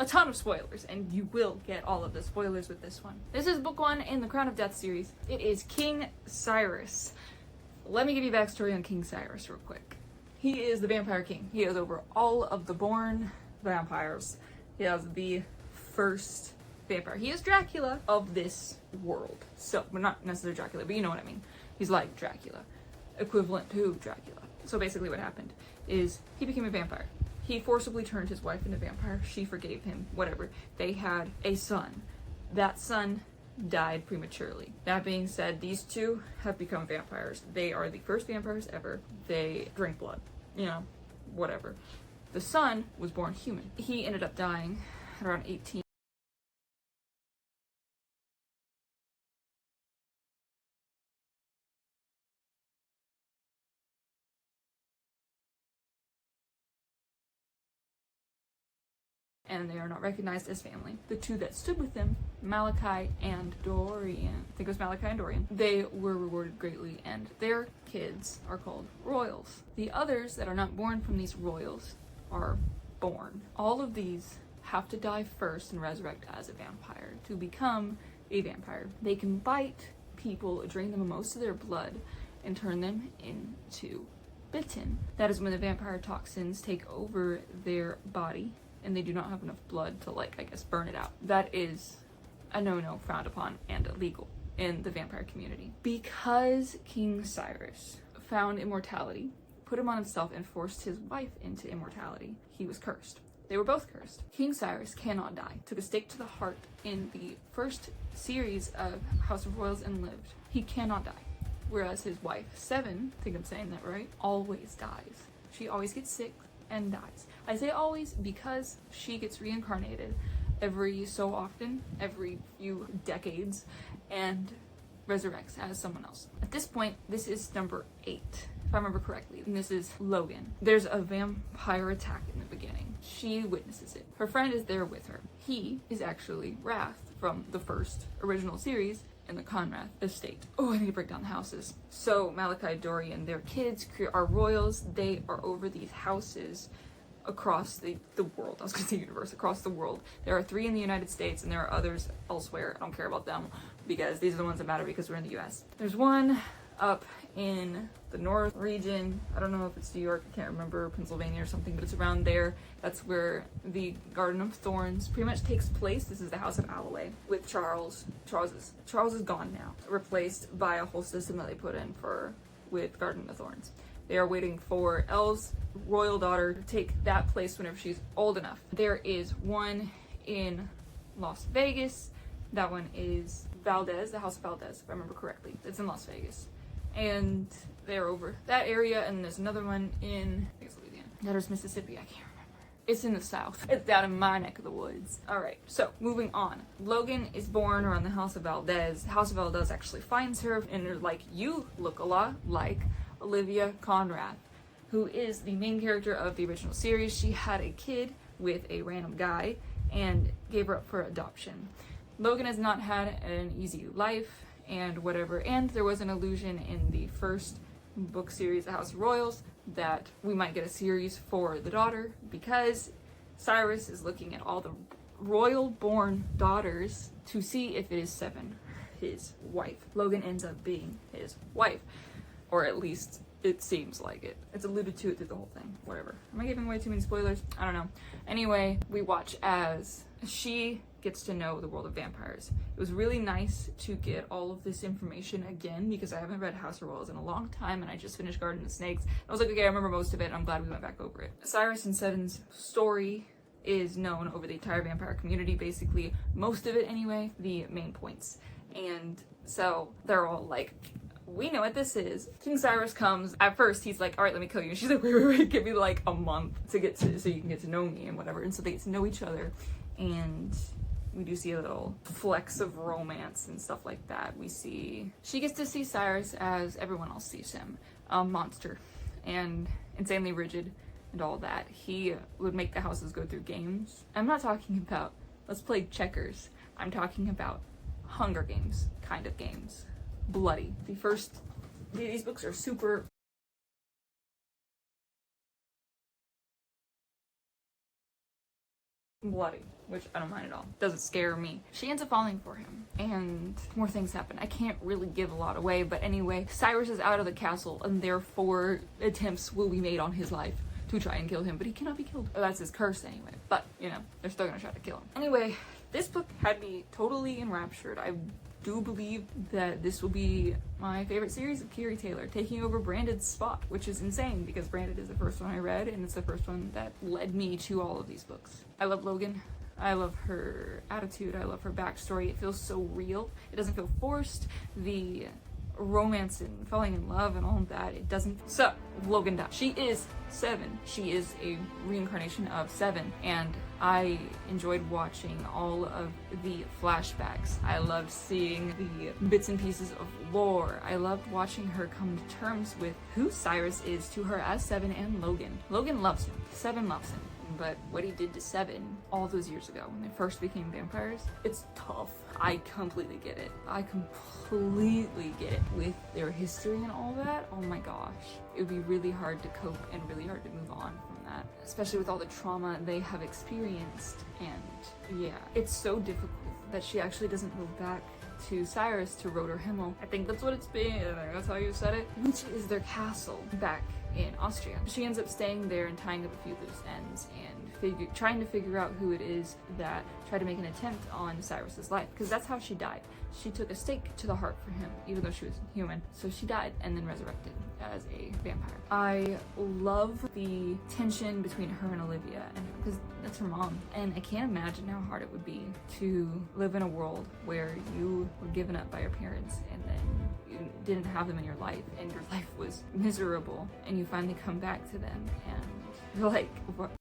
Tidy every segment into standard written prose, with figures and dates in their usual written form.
a ton of spoilers, and you will get all of the spoilers with this one. This is book 1 in the Crown of Death series. It is King Cyrus. Let me give you backstory on King Cyrus real quick. He is the vampire king. He is over all of the born vampires. He is the first vampire. He is Dracula of this world. So, well, not necessarily Dracula, but you know what I mean. He's like Dracula, equivalent to Dracula. So basically what happened is he became a vampire. He forcibly turned his wife into a vampire. She forgave him, whatever. They had a son. That son died prematurely. That being said, these two have become vampires. They are the first vampires ever. They drink blood, you know, whatever. The son was born human. He ended up dying at around 18. And they are not recognized as family. The two that stood with them, Malachi and Dorian, I think it was Malachi and Dorian, they were rewarded greatly, and their kids are called royals. The others that are not born from these royals are born. All of these have to die first and resurrect as a vampire to become a vampire. They can bite people, drain them of most of their blood, and turn them into bitten. That is when the vampire toxins take over their body and they do not have enough blood to, like, I guess, burn it out. That is a no-no, frowned upon, and illegal in the vampire community. Because King Cyrus found immortality, put him on himself, and forced his wife into immortality, he was cursed. They were both cursed. King Cyrus cannot die. Took a stake to the heart in the first series of House of Royals and lived. He cannot die. Whereas his wife, Seven, I think I'm saying that right, always dies. She always gets sick and dies. I say always because she gets reincarnated every so often, every few decades, and resurrects as someone else. At this point, this is number 8, if I remember correctly, and this is Logan. There's a vampire attack in the beginning. She witnesses it. Her friend is there with her. He is actually Wrath from the first original series in the Conrath estate. Oh, I need to break down the houses. So Malachi, Dorian, their kids are royals. They are over these houses across the world. I was gonna say universe, across the world. There are 3 in the United States and there are others elsewhere. I don't care about them because these are the ones that matter because we're in the US. There's one up in the north region. I don't know if it's New York, I can't remember, Pennsylvania or something, but it's around there. That's where the Garden of Thorns pretty much takes place. This is the House of Alloway with Charles. Charles is gone now, replaced by a whole system that they put in with Garden of Thorns. They are waiting for Elle's royal daughter to take that place whenever she's old enough. There is one in Las Vegas. That one is Valdez, the House of Valdez, if I remember correctly. It's in Las Vegas. And they're over that area, and there's another one in, I think it's Louisiana. That is Mississippi, I can't remember. It's in the south. It's down in my neck of the woods. Alright, so moving on. Logan is born around the House of Valdez. The House of Valdez actually finds her, and they're like, you look a lot like Olivia Conrath, who is the main character of the original series. She had a kid with a random guy and gave her up for adoption. Logan has not had an easy life and whatever, and there was an illusion in the first book series, The House of Royals, that we might get a series for the daughter because Cyrus is looking at all the royal-born daughters to see if it is Seven, his wife. Logan ends up being his wife, or at least it seems like it. It's alluded to it through the whole thing. Whatever. Am I giving away too many spoilers? I don't know. Anyway, we watch as she gets to know the world of vampires. It was really nice to get all of this information again because I haven't read House of Royals in a long time and I just finished Garden of Snakes. I was like, okay, I remember most of it and I'm glad we went back over it. Cyrus and Seven's story is known over the entire vampire community, basically. Most of it anyway, the main points. And so they're all like, we know what this is. King Cyrus comes. At first, he's like, all right, let me kill you. And she's like, wait, give me like a month so you can get to know me and whatever. And so they get to know each other. And we do see a little flecks of romance and stuff like that. She gets to see Cyrus as everyone else sees him. A monster and insanely rigid and all that. He would make the houses go through games. I'm not talking about, let's play checkers. I'm talking about Hunger Games kind of games. Bloody. These books are super bloody, which I don't mind at all. Doesn't scare me. She ends up falling for him, and more things happen. I can't really give a lot away, but anyway, Cyrus is out of the castle, and therefore attempts will be made on his life to try and kill him, but he cannot be killed. That's his curse anyway, but, you know, they're still gonna try to kill him. Anyway, this book had me totally enraptured. I do believe that this will be my favorite series of Keary Taylor, taking over Branded's spot, which is insane because Branded is the first one I read, and it's the first one that led me to all of these books. I love Logan. I love her attitude. I love her backstory. It feels so real. It doesn't feel forced. The romance and falling in love and all of that, it doesn't. So, Logan died. She is 7. She is a reincarnation of 7, and I enjoyed watching all of the flashbacks. I loved seeing the bits and pieces of lore. I loved watching her come to terms with who Cyrus is to her as 7 and Logan. Logan loves him. 7 loves him. But what he did to 7 all those years ago when they first became vampires, it's tough. I completely get it. I completely get it. With their history and all that, oh my gosh. It would be really hard to cope and really hard to move on from that. Especially with all the trauma they have experienced. And yeah, it's so difficult that she actually doesn't go back to Cyrus to Roter Himmel. I think that's what it's been. That's how you said it. Which is their castle back in Austria. She ends up staying there and tying up a few loose ends and trying to figure out who it is that tried to make an attempt on Cyrus's life, because that's how she died. She took a stake to the heart for him, even though she was human. So she died and then resurrected as a vampire. I love the tension between her and Olivia, and because that's her mom. And I can't imagine how hard it would be to live in a world where you were given up by your parents and then you didn't have them in your life and your life was miserable, and you finally come back to them and you're like, what?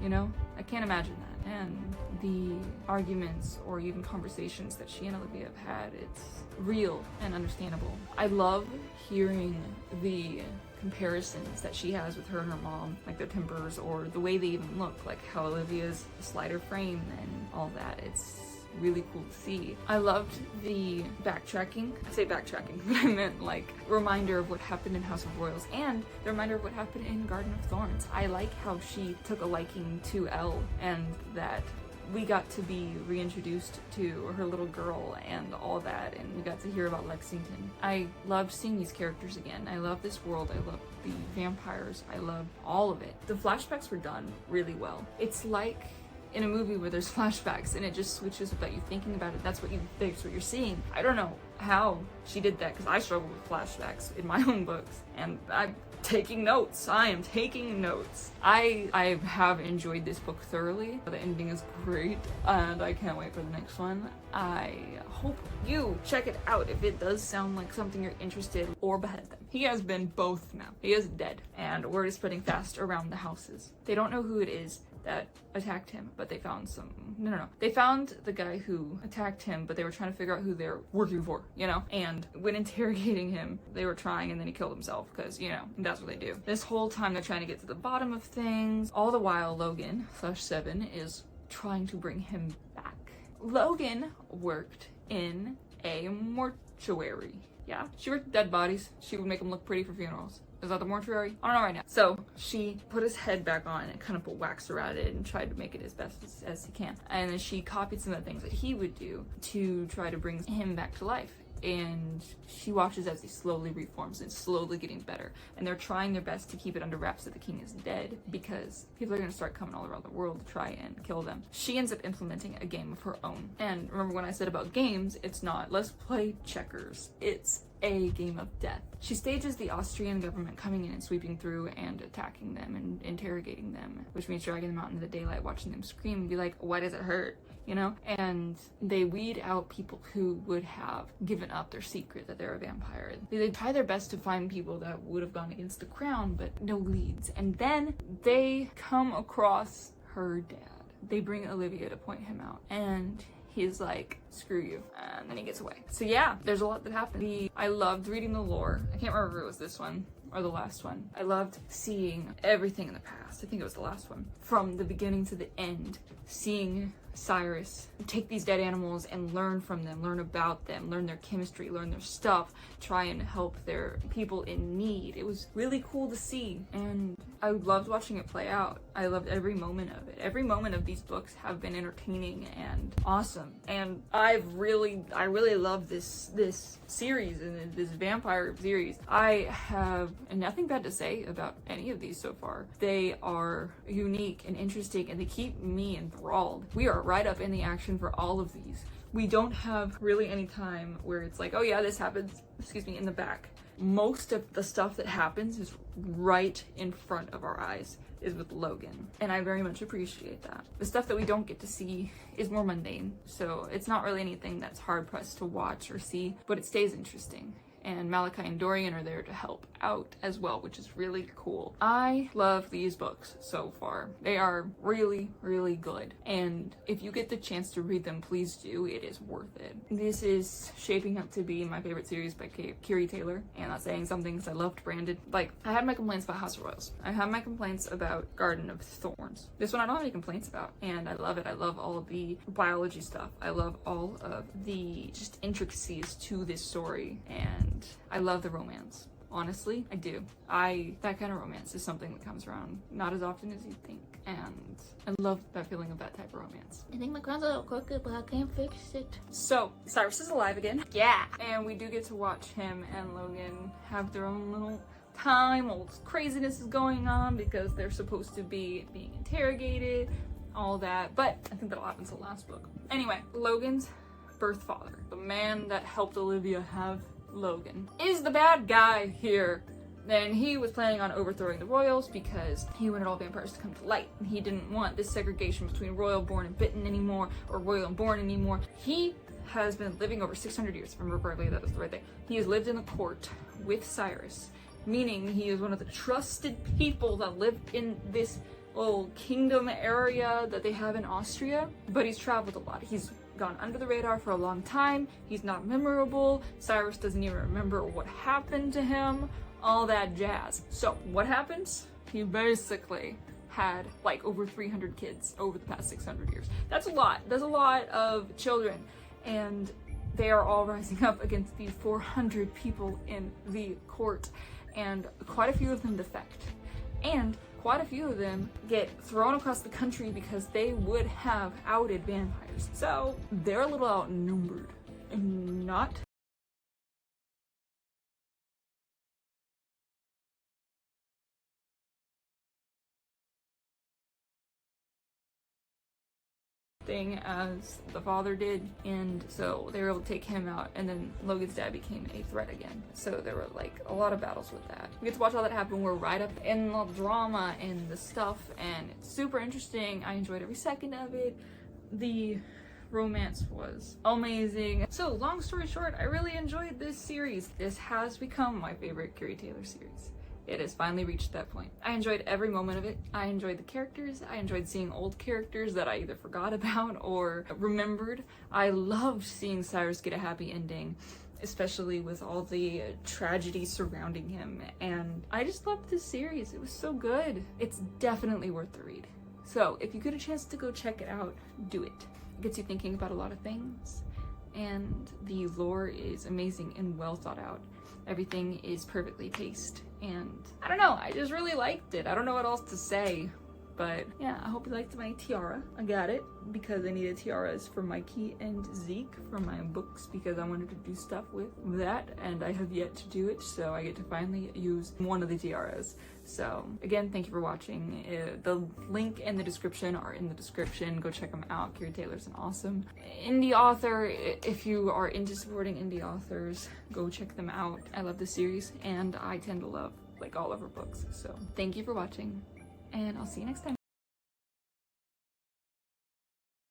You know, I can't imagine that. And the arguments or even conversations that she and Olivia have had, it's real and understandable. I love hearing the comparisons that she has with her and her mom, like their tempers or the way they even look, like how Olivia's slighter frame and all that. It's really cool to see. I loved the backtracking. I say backtracking, but I meant like reminder of what happened in House of Royals and the reminder of what happened in Garden of Thorns. I like how she took a liking to Elle and that we got to be reintroduced to her little girl and all that, and we got to hear about Lexington. I loved seeing these characters again. I love this world. I love the vampires. I love all of it. The flashbacks were done really well. It's like in a movie where there's flashbacks and it just switches without you thinking about it. That's what you're seeing. I don't know how she did that because I struggle with flashbacks in my own books, and I'm taking notes. I am taking notes. I have enjoyed this book thoroughly. The ending is great and I can't wait for the next one. I hope you check it out if it does sound like something you're interested in, or behead them. He has been both now. He is dead and word is spreading fast around the houses. They don't know who it is that attacked him, but they found they found the guy who attacked him, but they were trying to figure out who they're working for, you know? And when interrogating him, they were trying, and then he killed himself, because, you know, that's what they do. This whole time they're trying to get to the bottom of things. All the while, Logan/7 is trying to bring him back. Logan worked in a mortuary. Yeah, she worked with dead bodies. She would make them look pretty for funerals. Is that the mortuary? I don't know right now. So she put his head back on and kind of put wax around it and tried to make it as best as he can. And then she copied some of the things that he would do to try to bring him back to life. And she watches as he slowly reforms and slowly getting better. And they're trying their best to keep it under wraps that the king is dead, because people are going to start coming all around the world to try and kill them. She ends up implementing a game of her own. And remember when I said about games, it's not let's play checkers. It's a game of death. She stages the Austrian government coming in and sweeping through and attacking them and interrogating them, which means dragging them out into the daylight, watching them scream and be like, why does it hurt? You know? And they weed out people who would have given up their secret that they're a vampire. They try their best to find people that would have gone against the crown, but no leads. And then they come across her dad. They bring Olivia to point him out, and he's like, screw you, and then he gets away. So yeah, there's a lot that happened. I loved reading the lore. I can't remember if it was this one or the last one. I loved seeing everything in the past. I think it was the last one. From the beginning to the end, seeing Cyrus take these dead animals and learn from them, learn about them, learn their chemistry, learn their stuff, try and help their people in need. It was really cool to see, and I loved watching it play out. I loved every moment of it. Every moment of these books have been entertaining and awesome, and I really love this series and this vampire series. I have nothing bad to say about any of these so far. They are unique and interesting, and they keep me enthralled. We are right up in the action for all of these. We don't have really any time where it's like, oh yeah, this happens, in the back. Most of the stuff that happens is right in front of our eyes, is with Logan, and I very much appreciate that. The stuff that we don't get to see is more mundane, so it's not really anything that's hard pressed to watch or see, but it stays interesting. And Malachi and Dorian are there to help out as well, which is really cool. I love these books so far. They are really good. And if you get the chance to read them, please do. It is worth it. This is shaping up to be my favorite series by Keary Taylor. And that's saying something because I loved Branded. Like, I had my complaints about House of Royals. I had my complaints about Garden of Thorns. This one I don't have any complaints about. And I love it. I love all of the biology stuff. I love all of the just intricacies to this story. And I love the romance. Honestly, I do. That kind of romance is something that comes around not as often as you'd think. And I love that feeling of that type of romance. I think my crown's a little crooked, but I can't fix it. So, Cyrus is alive again. Yeah! And we do get to watch him and Logan have their own little time. All this craziness is going on because they're supposed to be being interrogated, all that. But I think that'll happen to the last book. Anyway, Logan's birth father, the man that helped Olivia have Logan, is the bad guy here. And he was planning on overthrowing the royals because he wanted all vampires to come to light. And he didn't want this segregation between royal born and bitten anymore, or royal and born anymore. He has been living over 600 years, if I remember correctly, that is the right thing. He has lived in the court with Cyrus, meaning he is one of the trusted people that live in this little kingdom area that they have in Austria. But he's traveled a lot. He's gone under the radar for a long time. He's not memorable. Cyrus doesn't even remember what happened to him, all that jazz. So what happens? He basically had like over 300 kids over the past 600 years. That's a lot. There's a lot of children, and they are all rising up against these 400 people in the court, and quite a few of them defect. And quite a few of them get thrown across the country because they would have outed vampires. So they're a little outnumbered. Not thing as the father did, and so they were able to take him out, and then Logan's dad became a threat again. So there were like a lot of battles with that. We get to watch all that happen. We're right up in the drama and the stuff, and it's super interesting. I enjoyed every second of it. The romance was amazing. So long story short, I really enjoyed this series. This has become my favorite Keary Taylor series. It has finally reached that point. I enjoyed every moment of it. I enjoyed the characters. I enjoyed seeing old characters that I either forgot about or remembered. I loved seeing Cyrus get a happy ending, especially with all the tragedy surrounding him. And I just loved this series. It was so good. It's definitely worth the read. So if you get a chance to go check it out, do it. It gets you thinking about a lot of things. And the lore is amazing and well thought out. Everything is perfectly paced, and I don't know, I just really liked it. I don't know what else to say, but yeah, I hope you liked my tiara. I got it because I needed tiaras for Mikey and Zeke for my books because I wanted to do stuff with that, and I have yet to do it, so I get to finally use one of the tiaras. So again, thank you for watching. The link and the description are in the description. Go check them out. Keary Taylor's an awesome indie author. If you are into supporting indie authors, go check them out. I love this series, and I tend to love like all of her books. So thank you for watching, and I'll see you next time.